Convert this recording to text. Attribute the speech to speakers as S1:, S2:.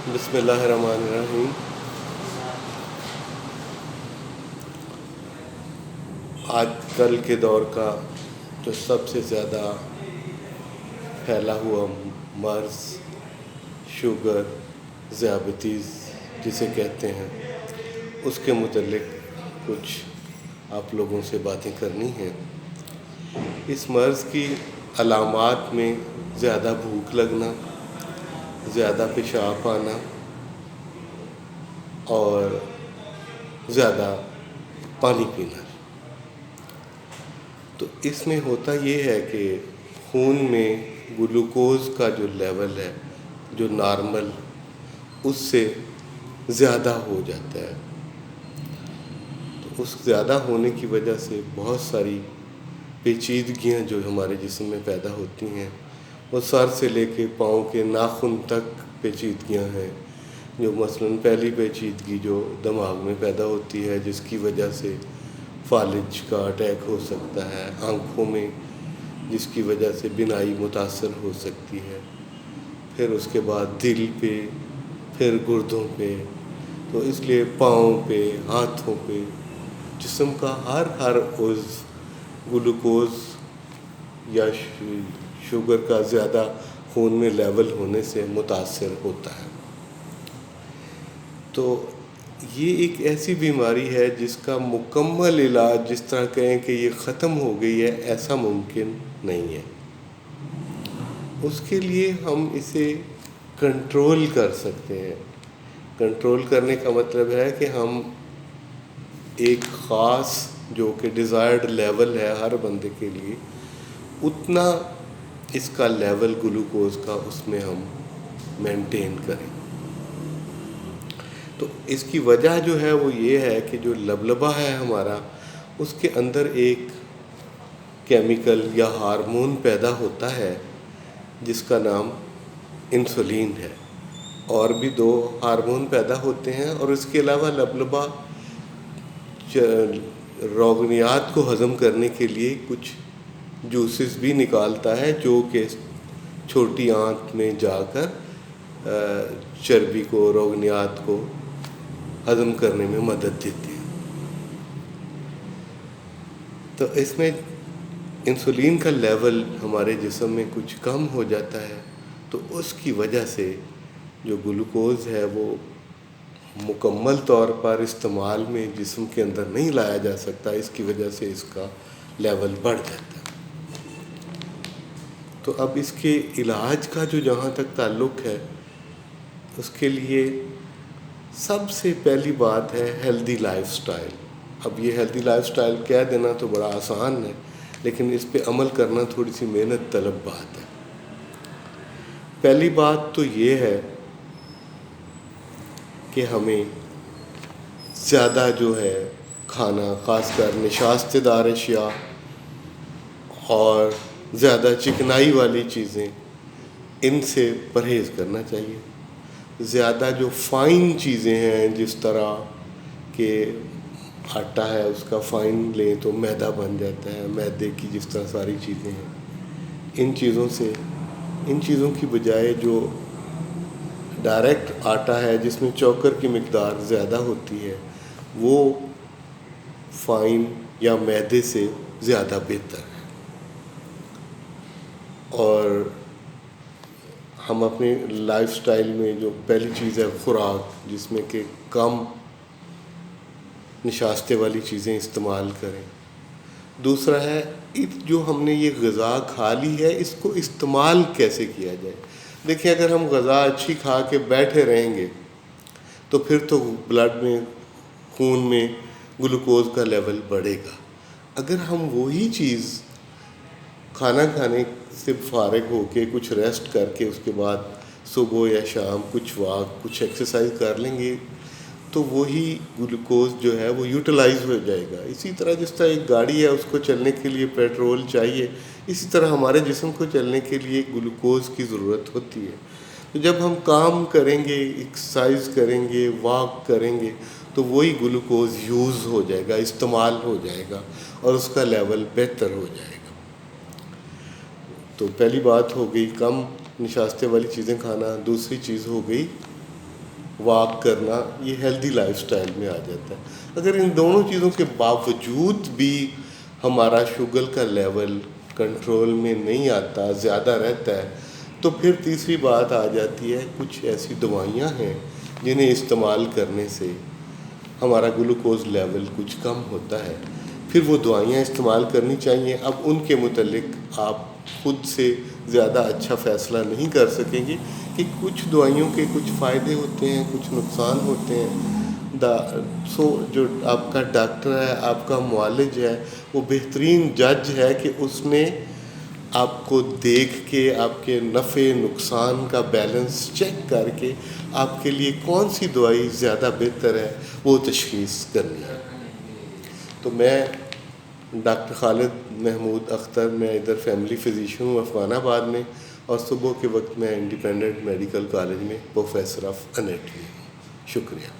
S1: بسم اللہ الرحمن الرحیم۔ آج کل کے دور کا جو سب سے زیادہ پھیلا ہوا مرض شوگر، ذیابیطیز جسے کہتے ہیں، اس کے متعلق کچھ آپ لوگوں سے باتیں کرنی ہیں۔ اس مرض کی علامات میں زیادہ بھوک لگنا، زیادہ پیشاب آنا اور زیادہ پانی پینا۔ تو اس میں ہوتا یہ ہے کہ خون میں گلوکوز کا جو لیول ہے، جو نارمل، اس سے زیادہ ہو جاتا ہے۔ تو اس زیادہ ہونے کی وجہ سے بہت ساری پیچیدگیاں جو ہمارے جسم میں پیدا ہوتی ہیں، وہ سر سے لے کے پاؤں کے ناخن تک پیچیدگیاں ہیں۔ جو مثلاً پہلی پیچیدگی جو دماغ میں پیدا ہوتی ہے، جس کی وجہ سے فالج کا اٹیک ہو سکتا ہے، آنکھوں میں جس کی وجہ سے بینائی متاثر ہو سکتی ہے، پھر اس کے بعد دل پہ، پھر گردوں پہ۔ تو اس لیے پاؤں پہ، ہاتھوں پہ، جسم کا ہر عضو گلوکوز یا شوگر کا زیادہ خون میں لیول ہونے سے متاثر ہوتا ہے۔ تو یہ ایک ایسی بیماری ہے جس کا مکمل علاج جس طرح کہیں کہ یہ ختم ہو گئی ہے، ایسا ممکن نہیں ہے۔ اس کے لیے ہم اسے کنٹرول کر سکتے ہیں۔ کنٹرول کرنے کا مطلب ہے کہ ہم ایک خاص جو کہ ڈیزائرڈ لیول ہے ہر بندے کے لیے، اتنا اس کا لیول گلوکوز کا اس میں ہم مینٹین کریں۔ تو اس کی وجہ جو ہے وہ یہ ہے کہ جو لبلبہ ہے ہمارا، اس کے اندر ایک کیمیکل یا ہارمون پیدا ہوتا ہے جس کا نام انسولین ہے۔ اور بھی 2 ہارمون پیدا ہوتے ہیں، اور اس کے علاوہ لبلبہ روغنیات کو ہضم کرنے کے لیے کچھ جوسز بھی نکالتا ہے، جو کہ چھوٹی آنت میں جا کر چربی کو، روغنیات کو ہضم کرنے میں مدد دیتی ہے۔ تو اس میں انسولین کا لیول ہمارے جسم میں کچھ کم ہو جاتا ہے، تو اس کی وجہ سے جو گلوکوز ہے وہ مکمل طور پر استعمال میں جسم کے اندر نہیں لایا جا سکتا۔ اس کی وجہ سے اس کا لیول بڑھ جاتا ہے۔ تو اب اس کے علاج کا جو جہاں تک تعلق ہے، اس کے لیے سب سے پہلی بات ہے ہیلدی لائف سٹائل۔ اب یہ ہیلدی لائف سٹائل کہہ دینا تو بڑا آسان ہے، لیکن اس پہ عمل کرنا تھوڑی سی محنت طلب بات ہے۔ پہلی بات تو یہ ہے کہ ہمیں زیادہ جو ہے کھانا، خاص کر نشاستہ دار اشیاء اور زیادہ چکنائی والی چیزیں، ان سے پرہیز کرنا چاہیے۔ زیادہ جو فائن چیزیں ہیں، جس طرح کہ آٹا ہے، اس کا فائن لیں تو میدا بن جاتا ہے، میدے کی جس طرح ساری چیزیں ہیں، ان چیزوں کی بجائے جو ڈائریکٹ آٹا ہے جس میں چوکر کی مقدار زیادہ ہوتی ہے، وہ فائن یا میدے سے زیادہ بہتر ہے۔ اور ہم اپنے لائف سٹائل میں جو پہلی چیز ہے خوراک، جس میں کہ کم نشاستے والی چیزیں استعمال کریں۔ دوسرا ہے جو ہم نے یہ غذا کھا لی ہے، اس کو استعمال کیسے کیا جائے۔ دیکھیں، اگر ہم غذا اچھی کھا کے بیٹھے رہیں گے تو پھر تو بلڈ میں، خون میں گلوکوز کا لیول بڑھے گا۔ اگر ہم وہی چیز کھانا کھانے سے فارغ ہو کے کچھ ریسٹ کر کے اس کے بعد صبح یا شام کچھ واک، کچھ ایکسرسائز کر لیں گے، تو وہی گلوکوز جو ہے وہ یوٹیلائز ہو جائے گا۔ اسی طرح جس طرح ایک گاڑی ہے، اس کو چلنے کے لیے پیٹرول چاہیے، اسی طرح ہمارے جسم کو چلنے کے لیے گلوکوز کی ضرورت ہوتی ہے۔ تو جب ہم کام کریں گے، ایکسرسائز کریں گے، واک کریں گے، تو وہی گلوکوز یوز ہو جائے گا، استعمال ہو جائے گا، اور اس کا لیول بہتر ہو جائے گا۔ تو پہلی بات ہو گئی کم نشاستے والی چیزیں کھانا۔ دوسری چیز ہو گئی واک کرنا، یہ ہیلدی لائف سٹائل میں آ جاتا ہے۔ اگر ان دونوں چیزوں کے باوجود بھی ہمارا شوگر کا لیول کنٹرول میں نہیں آتا، زیادہ رہتا ہے، تو پھر تیسری بات آ جاتی ہے، کچھ ایسی دوائیاں ہیں جنہیں استعمال کرنے سے ہمارا گلوکوز لیول کچھ کم ہوتا ہے، پھر وہ دوائیاں استعمال کرنی چاہیے۔ اب ان کے متعلق آپ خود سے زیادہ اچھا فیصلہ نہیں کر سکیں گے کہ کچھ دوائیوں کے کچھ فائدے ہوتے ہیں، کچھ نقصان ہوتے ہیں۔ جو آپ کا ڈاکٹر ہے، آپ کا معالج ہے، وہ بہترین جج ہے کہ اس نے آپ کو دیکھ کے آپ کے نفع نقصان کا بیلنس چیک کر کے آپ کے لیے کون سی دوائی زیادہ بہتر ہے وہ تشخیص کرنی ہے۔ تو میں ڈاکٹر خالد محمود اختر، میں ادھر فیملی فزیشین ہوں افغان آباد میں، اور صبح کے وقت میں انڈیپینڈنٹ میڈیکل کالج میں پروفیسر آف انیٹمی ہوں۔ شکریہ۔